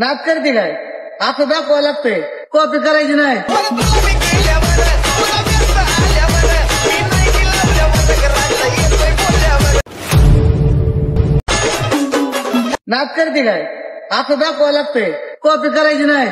नाक करते काय आता दाखवायला लागतंय कॉपी करायची नाही. नाक करते काय आता दाखवायला लागतंय कॉपी करायची नाही.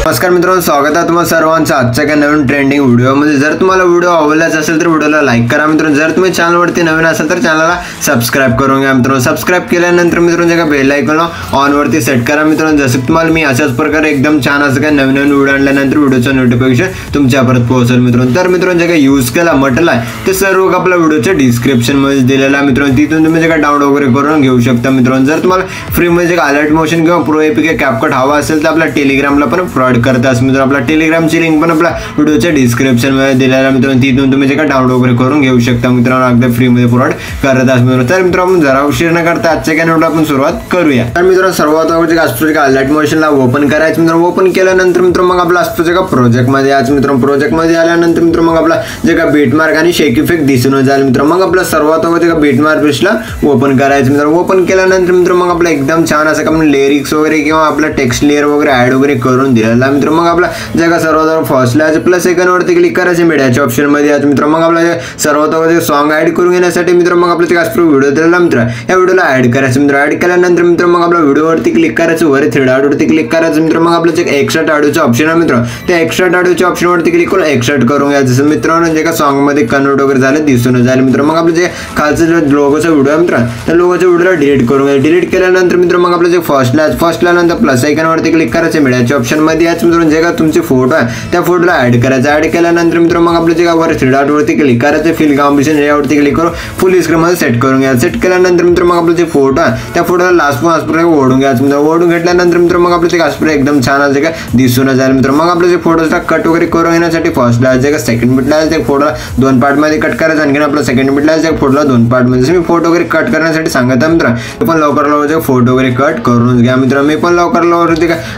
नमस्कार मित्रांनो, स्वागत आहे तुम्हाला सर्वांचं आजच्या एका नवीन ट्रेंडिंग व्हिडिओमध्ये. जर तुम्हाला व्हिडिओ आवडलाच असेल तर व्हिडिओला लाईक करा मित्रांनो. जर तुम्ही चॅनलवरती नवीन असाल तर चॅनलला सबस्क्राईब करून घ्या मित्रांनो. सबस्क्राईब केल्यानंतर मित्रांनो जे बेल आयकॉन ऑन वरती सेट करा मित्रांनो. जसं तुम्हाला मी अशाच प्रकारे एकदम छान असं काय नवीन व्हिडिओ आणल्यानंतर व्हिडिओचं नोटिफिकेशन तुमच्यापर्यंत पोहोचेल मित्रांनो. तर मित्रांनो जे काय यूज केला म्हटलं आहे ते सर्व आपल्या व्हिडिओच्या डिस्क्रिप्शन मध्ये दिलेला आहे मित्रांनो. तिथून तुम्ही जे काय डाउनलोड वगैरे करून घेऊ शकता मित्रांनो. जर तुम्हाला फ्री मध्ये अलर्ट मोशन किंवा प्रो एपीके कॅपकट हवा असेल तर आपल्या टेलिग्रामला पण प्रोव्हाइड करतात मित्रांनो. आपल्या टेलिग्रामची लिंक पण आपल्या व्हिडिओच्या डिस्क्रिप्शन मध्ये दिलेला मित्रांनो. तिथून तुम्ही जे काय डाउनलोड वगैरे करून घेऊ शकता मित्रांनो. अगदी फ्री मध्ये प्रोव्हाइड करत असतो मित्रांनो. तर मित्रांनो जरा उशीर न करता आजच्या काय व्हिडिओ आपण सुरुवात करूया. तर मित्रांनो सर्वात अगोदर अस्ट्रोचे अलर्ट मोशनला ओपन करायचं मित्रांनो. ओपन केल्यानंतर मित्रांनो मग आपला अस्ट्रोचे प्रोजेक्ट मध्ये यायचं मित्रांनो. प्रोजेक्ट मध्ये आल्यानंतर मित्रांनो मग आपला जे काय बीटमार्क आणि शेक इफेक्ट दिसून जाईल मित्रांनो. मग आपला सर्वात अगोदर बीटमार्क पेजला ओपन करायचं मित्रांनो. ओपन केल्यानंतर मित्रांनो मग आपला एकदम छान असं आपण लिरिक्स वगैरे किंवा आपला टेक्स्ट लेअर वगैरे ऍड वगैरे करून दिलेला मित्रांनो. मग आपला जे काय सर्वात फर्स्ट ला प्लस आयकॉन वरती क्लिक करायचं मीडियाच्या ऑप्शन मध्ये यायचं मित्रांनो. मग आपला सर्वात अगोदर सॉन्ग ऍड करून घेण्यासाठी मित्रांनो मग आपला ते अस्ट्रो व्हिडिओ दिलेला मित्र या व्हिडिओला ऍड करायचं मित्र. ऍड केल्यानंतर मित्र मग आपला व्हिडिओ वरती क्लिक करायचं. वर थ्री डॉट वरती क्लिक करायचं मित्र. मग आपलं जे एक्स्ट्रा ऑडिओचं ऑप्शन आहे मित्र त्या एक्स्ट्रा ऑडिओच्या ऑप्शन वरती क्लिक करून एक्स्ट्राक्ट करून घ्यायचं मित्रांनो. जे का सॉन्ग मध्ये कन्वर्ट वगैरे झालं दिसून जाईल मित्र. मग आपलं जे खालचं जे लोगोचा व्हिडिओ आहे मित्र त्या लोगोच्या व्हिडिओला डिलीट करून घ्यायचं. डिलीट केल्यानंतर मित्र मग आपलं जे फर्स्ट ला नंतर प्लस आयकॉन वरती क्लिक करायचं मीडियाच्या ऑप्शन मध्ये याच मित्रांनो. जे का तुमचे फोटो आहे त्या फोटोला ऍड करायचं. ऍड केल्यानंतर मित्र मग आपलं जे वर थ्री डॉट वरती क्लिक करायचं. फिल कॉम्बिनेशन यावरती क्लिक करून फुल स्क्रीन मध्ये सेट करून घ्यायचं. सेट केल्यानंतर मित्र मग आपलं जे फोटो आहे त्या फोटोला लास्ट ओढून घ्यायचं मित्र. ओढून घेतल्यानंतर मित्र मग आपलं ते कास्प्रे एकदम छान असं काय दिसून जाईल मित्र. मग आपलं जे फोटोचा कट वगैरे करून घेण्यासाठी फर्स्टला जे सेकंड बिटला ते फोटो दोन पार्ट मध्ये कट करायचं. आणखी आपलं सेकंड बिटला जे फोटोला दोन पार्ट मध्ये मी फोटो वगैरे कट करण्यासाठी सांगत आहे मित्र. मी पण लवकर फोटो वगैरे कट करून घ्या मित्र. मी पण लवकर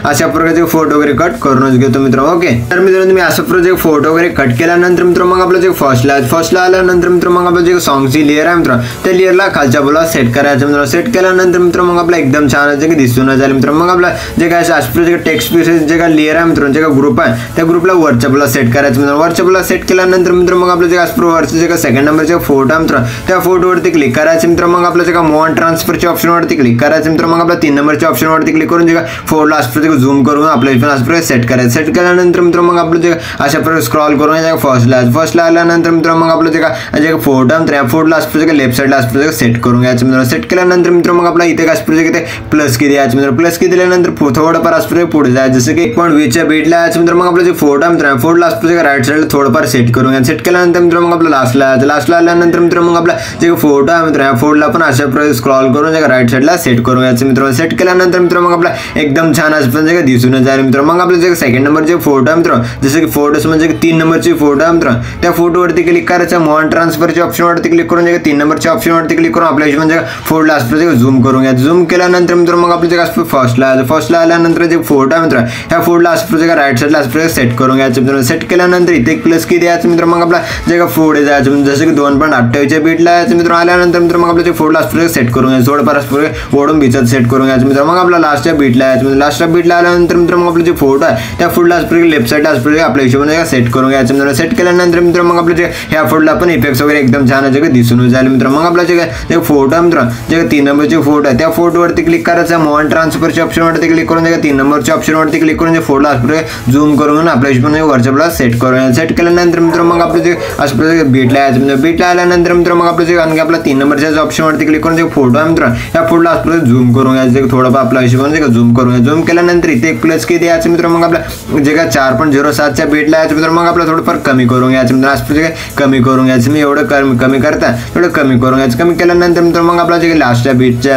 अशा प्रकारचे फोटो वगैरे कट करूनच घेतो मित्र. ओके तर मित्रांनो तुम्ही अशा प्रकारचे फोटो वगैरे कट केल्यानंतर मित्र मग आपलं जे फर्स्टला आल्यानंतर मित्र मग आपलं जे सॉंगची लेअर आहे मित्र त्या लेअरला खालच्या बोला सेट करायचं मित्र. सेट केल्यानंतर मित्र मग आपला एकदम छान असं दिसून जाईल मित्र. मग आपला जे काय जे टेक्स्ट पीसेस जे काय लेअर आहे मित्रांनो जे काय ग्रुप आहे त्या ग्रुपला वरच्या बोला सेट करायचं मित्र. वरच्या बोला सेट केल्यानंतर मित्र मग आपलं जे वरचं जे काय सेकंड नंबरचे फोटो आहे मित्र त्या फोटोवरती क्लिक करायचं मित्र. मग आपलं जे काय मूव ट्रान्सफरच्या ऑप्शन वरती क्लिक करायचं मित्र. मग आपला 3 नंबरच्या ऑप्शन वरती क्लिक करून जे काय फोटोला असं झूम करून आपल्या असं सेट करायचं. सेट केल्यानंतर मित्र मग आपलं जे अशा प्रकारे स्क्रॉल करून फर्स्टला आल्यानंतर मित्र मग आपलं जे काय फोटो आहे त्या फोटोला असतो जे लेफ्ट साईडला असतो सेट करून घ्यायचं मित्र. सेट केल्यानंतर मित्र मग आपला इथे काय प्लस की द्यायचं मित्र. प्लस की दिल्यानंतर थोडंफार असतो पुढे जायचं. जसं की 1:20च्या बीटला यायचं मित्र. मग आपलं जे फोटो आहे मित्र फोटोला असतो जे राईट साईडला थोडंफार सेट करून घ्यायचं. सेट केल्यानंतर मित्र मग आपलं लास्टला आल्यानंतर मित्र मग आपला जे फोटो आहे मित्र या फोटोला पण अशा प्रकारे स्क्रॉल करून जे राईट साईडला सेट करून घ्यायचं मित्र. सेट केल्यानंतर मित्र मग आपला एकदम छान असं जे दिसून जाईल मित्र. मग आपलं जे सेकंड नंबरचे फोटो आहे मित्र जसं की फोटोज म्हणजे 3 नंबरची फोटो आहे मित्र त्या फोटोवरती क्लिक करायचं. मूव ट्रान्सफरच्या ऑप्शन वरती क्लिक करून जे 3 नंबरच्या ऑप्शन वरती क्लिक करून आपल्या म्हणजे फोटोला असतो झूम करून घ्यायचं. झूम केल्यानंतर मित्र मग आपलं जे असतो फर्स्टला आल्यानंतर जे फोटो आहे मित्र ह्या फोटोला असतो जे राईट साईडला असतो सेट करून घ्यायचं मित्र. सेट केल्यानंतर इथे एक प्लस की द्यायचं मित्र. मग आपला जे काय पुढे जायचं जसं की 2.28च्या बीटला यायचं मित्र. आल्यानंतर मित्र मग आपलं जे फोटोला असतो सेट करून घ्यायचं. थोडंफार असतो ओढून बिचत सेट करून घ्यायचं मित्र. मग आपला लास्टच्या बीटला यायचं. लास्टच्या बीटला आल्यानंतर मित्र मग आपलं जे फोटो आहे त्या फोटोला असतो लेफ्ट साईडला असतो आपल्या हिशोबाने सेट करून घ्यायचं मित्र. सेट केल्यानंतर मित्र मग आपलं जे ह्या फोटोला पण इफेक्ट्स वगैरे एकदम छान जगह दिसून जाईल मित्र. मग आपला जे फोटो मित्र जे 3 नंबरचे फोटो आहे त्या फोटोवरती क्लिक करायचं. मूव ट्रान्सफरच्या ऑप्शन वरती क्लिक करून 3 नंबरच्या ऑप्शन वरती क्लिक करून फोटोला असतो झूम करून आपल्या हिशोबाने वरच्या बोला सेट करून. सेट केल्यानंतर मित्र मग आपलं जे असं बीटला यायचं. बीटला आल्यानंतर मित्र मग आपलं जे आणखी आपला 3 नंबरच्या ऑप्शन वरती क्लिक करून जे फोटो आहे मित्र या फोटोला असतो झूम करून घ्यायचं. थोडंफार आपल्या हिशोबाने झूम करून घ्यायचं. झूम केल्यानंतर इथे एक प्लस की द्यायचं मित्र. मग आपला जे काय 4.07च्या बीटला यायचं मित्र. मग आपला थोडंफार कमी करून घ्यायचं मित्र. असं कमी करून घ्यायचं. मी एवढं कमी करता एवढं कमी करून घ्यायचं. कमी केल्यानंतर मित्र मग आपला जे लास्टच्या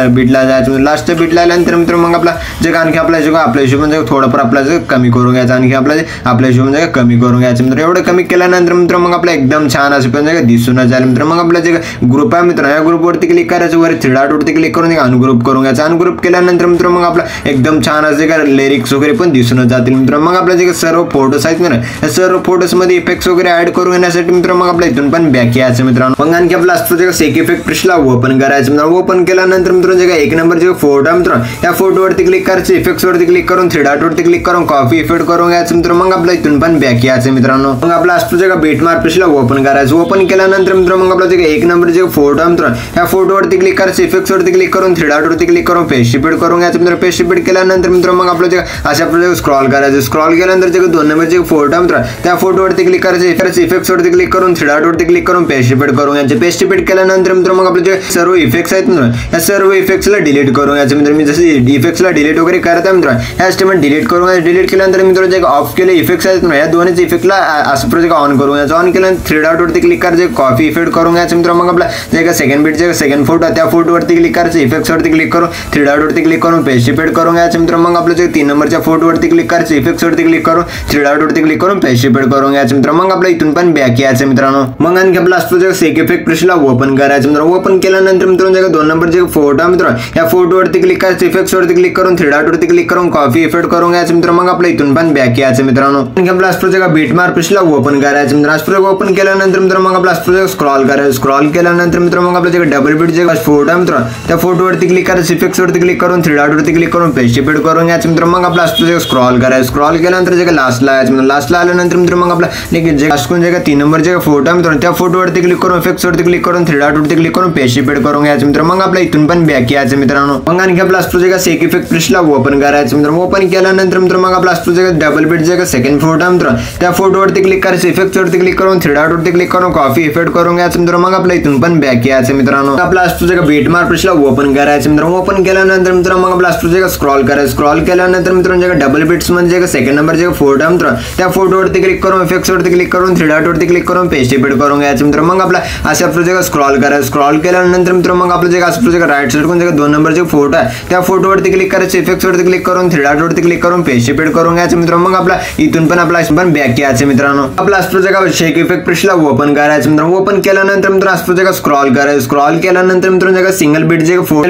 बीटला जायचं. लास्टच्या बीटला आल्यानंतर मित्र मग आपला जे आणखी आपल्या हिशोबाने थोडंफार आपला जे कमी करून घ्यायचं. आणखी आपल्या हिशोबाने कमी करून घ्यायचं मित्र. एवढं कमी केल्यानंतर मित्र मग आपला एकदम छान असं पण दिसून जाईल मित्र. मग आपला जे ग्रुप आहे मित्र या ग्रुपवरती क्लिक करायचं. वर थ्री डॉट वरती क्लिक करून अनग्रुप करून घ्यायचं. अनग्रुप केल्यानंतर मित्र मग आपला एकदम छान असे काय लिरिक्स वगैरे पण दिसून जातील मित्रांनो. मग आपल्या जे सर्व फोटोज आहेत ना या सर्व फोटोज मध्ये इफेक्ट्स वगैरे ऍड करून घेण्यासाठी मित्रांनो मग आपल्या इथून पण बॅक यायचं मित्रांनो. मग आणखी आपला असतो जे सेक इफेक्ट ब्रशला ओपन करायचं मित्रांनो. ओपन केल्यानंतर मित्रांनो जे एक नंबर जे फोटो आहे मित्रांनो या फोटोवरती क्लिक करायचं, इफेक्ट्स वरती क्लिक करून थ्री डॉट वरती क्लिक करून कॉपी इफेक्ट करून घ्यायचं मित्रांनो. मग आपल्या इथून पण बॅक यायचं मित्रांनो. मग आपला असतो जे बीटमार्क ब्रशला ओपन करायचं. ओपन केल्यानंतर मित्रांनो मग आपला जे एक नंबर जे फोटो आहे मित्रांनो या फोटोवरती क्लिक करायचं, इफेक्ट्स वरती क्लिक करून थ्री डॉट वरती क्लिक करून पेस्ट रिपीट करून घ्यायचं मित्रांनो. पेस्ट रिपीट केल्यानंतर मित्रांनो मग आपलं जे अशा प्रकारे स्क्रॉल करायचं. स्क्रॉल केल्यानंतर जे दोन नंबर जे फोटो आहे मित्रांनो त्या फोटोवरती क्लिक करायचं, इफेक्ट्स वरती क्लिक करून थ्री डॉट वरती क्लिक करून पेस्ट रिपीट करून घ्यायचं. पेस्ट रिपीट केल्यानंतर मित्रांनो मग आपले जे सर्व इफेक्ट्स आहेत मित्रांनो या सर्व इफेक्ट्सला डिलीट करून घ्यायचं मित्रांनो. मी जसे इफेक्ट्सला डिलीट वगैरे करत आहे मित्रांनो ह्या स्टेटमेंट डिलीट करून घ्यायचं. डिलीट केल्यानंतर मित्रांनो जे ऑफ केले इफेक्ट्स आहेत ना या दोन्हीच इफेक्टला असं प्रोजेक्ट ऑन करून घ्यायचं. ऑन केल्यानंतर थ्री डॉट वरती क्लिक करायचं, कॉपी इफेक्ट करून घ्यायचं मित्रांनो. मग आपला जे सेकंड बीट जे सेकंड फोटो त्या फोटोवरती क्लिक करायचं, इफेक्ट्स वरती क्लिक करून थ्री डॉट वरती क्लिक करून पेस्ट रिपीट करून घ्यायचं मित्रांनो. मग आपलं जे तीन नंबरच्या फोटोवरती क्लिक करायचं, इफेक्ट्स वरती क्लिक करून थ्री डॉट वरती क्लिक करून पेस्ट रिपीट करून घ्यायचं मित्रांनो. मग आपलं इथून पण बॅक यायचं मित्रांनो. मग आणखी आपला असतो जे सेक इफेक्ट ब्रशला ओपन करायचं मित्रांनो. ओपन केल्यानंतर मित्रांनो जे दोन नंबर जे फोटो आहे मित्रांनो या फोटोवरती क्लिक करायचं, इफेक्ट्स वरती क्लिक करून थ्री डॉट वरती क्लिक करून कॉपी इफेक्ट करून घ्यायचं मित्रांनो. मग आपलं इथून पण बॅक यायचं मित्रांनो. आणखी आपला असतो जे बीटमार्क ब्रशला ओपन करायचं मित्रांनो. ओपन केल्यानंतर मित्रांनो मग आपला असतो स्क्रॉल करायचं. स्क्रॉल केल्यानंतर मित्रांनो मग आपलं जे डबल बीट जे फोटो आहे मित्रांनो त्या फोटोवरती क्लिक करायचं, इफेक्ट्स वरती क्लिक करून थ्री डॉट वरती क्लिक करून पेस्ट रिपीट करून घ्यायचं मित्रांनो. मग आपला असतो जे स्क्रॉल करायचं. स्क्रॉल केल्यानंतर जे लास्टला यायचं मित्रांनो. लास्टला आल्यानंतर मित्रांनो मग आपला जे लास्टून जे तीन नंबर जे फोटो आहे मित्रांनो त्या फोटोवरती क्लिक करून इफेक्ट्स वरती क्लिक करून थ्री डॉट वरती क्लिक करून पेस्ट रिपीट करून घ्यायचं मित्रांनो. मग आपला इथून पण बॅक यायचं मित्रांनो. मग आणखी आपला असतो जे सेक इफेक्ट ब्रशला ओपन करायचं मित्रांनो. ओपन केल्यानंतर मित्रांनो मग आपला असतो जे डबल बीट जे सेकंड फोटो आहे मित्रांनो त्या फोटोवरती क्लिक करायचं, इफेक्ट्स वरती क्लिक करून थ्री डॉट वरती क्लिक करून कॉपी इफेक्ट करून घ्यायचं मित्रांनो. मग आपला इथून पण बॅक यायचं मित्रांनो. आपला असतो जे बीटमार्क ब्रशला ओपन करायचं मित्रांनो. ओपन केल्यानंतर मित्रांनो मग आपला असतो जे स्क्रॉल करायचं. स्क्रॉल केल्यानंतर मित्रांनो जे डबल बीट्स मध्ये जे सेकंड नंबर जे फोटो आहे मित्रांनो त्या फोटोवरती क्लिक करून इफेक्ट्स वरती क्लिक करून थ्री डॉट वरती क्लिक करून पेस्ट रिपीट करून घ्यायचं मित्रांनो. मग आपला अशा प्रोजेक्ट स्क्रॉल करायचं. स्क्रॉल केल्यानंतर मित्रांनो मग आपलं जे असं प्रोजेक्ट राईट साइड जे दोन नंबर जे फोटो आहे त्या फोटोवरती क्लिक करायचं, इफेक्ट्स वरती क्लिक करून थ्री डॉट वरती क्लिक करून पेस्ट रिपीट करून घ्यायचं मित्रांनो. मग आपला इथून पण आपला पण बॅक यायचं मित्रांनो. आपला असं प्रोजेक्ट सेक इफेक्ट ब्रशला ओपन करायचं मित्रांनो. ओपन केल्यानंतर मित्रांनो असं प्रोजेक्ट स्क्रॉल करायचं. स्क्रॉल केल्यानंतर मित्रांनो जे सिंगल बीट जे फोटो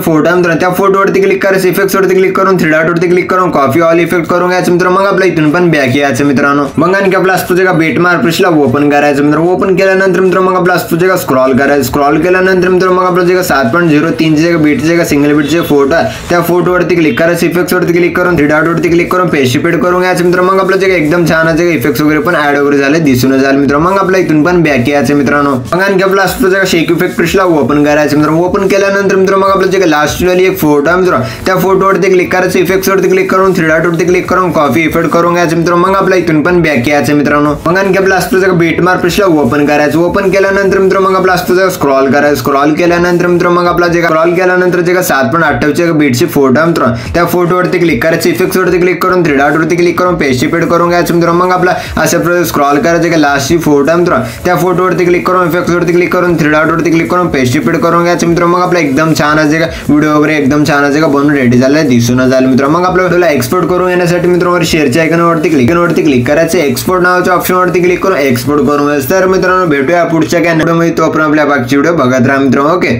फोटो आहे मित्रांनो त्या फोटोवरती क्लिक करायचं, इफेक्ट्स वरती क्लिक करून थ्री डॉट वरती क्लिक करून कॉपी ऑल इफेक्ट करून घ्यायचं मित्रांनो. मग आपला इथून पण बॅक यायचं मित्रांनो. मग आणखी आपला असतो जे बीटमार्क ब्रशला ओपन करायचं मित्रांनो. ओपन केल्यानंतर मित्रांनो मग आपला असतो जे स्क्रॉल करायचं. स्क्रॉल केल्यानंतर मित्रांनो मग आपलं जे 7.03 जे बीट जे सिंगल बीट जे फोटो आहे त्या फोटोवरती क्लिक करायचं, इफेक्ट्स वरती क्लिक करून थ्री डॉट वरती क्लिक करून पेस्ट रिपीट करून घ्यायचं मित्रांनो. मग आपलं जे एकदम छान जे इफेक्ट्स वगैरे पण ऍड वगैरे झाले दिसून झाले मित्रांनो. मग आपला इथून पण बॅक यायचं मित्रांनो. मग आणखी आपला असतो जे सेक इफेक्ट ब्रशला ओपन करायचं मित्रांनो. ओपन केल्यानंतर मित्रांनो मग आपलं जे लास्ट वाली एक फोटो आहे मित्रांनो त्या फोटोवरती क्लिक करायचं, इफेक्ट्स वरती क्लिक करून थ्री डॉट वरती क्लिक करून कॉपी इफेक्ट करून घ्यायचं मित्रांनो. मग आपला इथून पण बॅक यायचं मित्रांनो. मग आणखी आपला असतो जे बीटमार्क ब्रशला ओपन करायचं. ओपन केल्यानंतर मित्रांनो मग आपला असतो जे स्क्रॉल करायचं. स्क्रॉल केल्यानंतर मित्रांनो मग आपला जे स्क्रॉल केल्यानंतर जे 7.28 बीटची फोटो आहे मित्रांनो त्या फोटोवरती क्लिक करायचं, इफेक्ट्स वरती क्लिक करून थ्री डॉट वरती क्लिक करून पेस्ट रिपीट करून घ्यायचं मित्रांनो. मग आपला अशा प्रकारे स्क्रॉल करायचं लास्टची फोटो आहे मित्रांनो त्या फोटोवरती क्लिक करून इफेक्ट्स वरती क्लिक करून थ्री डॉट वरती क्लिक करून पेस्ट रिपीट करून घ्यायचं मित्रांनो. मग आपला एकदम छान असे का व्हिडिओ वगैरे एकदम छान असे का बनवून रेडी झालं दिसून झालं मित्रांनो. मग आपल्या व्हिडिओला एक्सपोर्ट करून येण्यासाठी मित्रांनो शेअरच्या आयकॉनवरती क्लिक करायचं, एक्सपोर्ट नावाच्या ऑप्शनवरती क्लिक करून एक्सपोर्ट करून. तर मित्रांनो भेटूया पुढच्या व्हिडिओमध्ये. तो आपण आपल्या बागची व्हिडिओ बघत राहा मित्रांनो. ओके.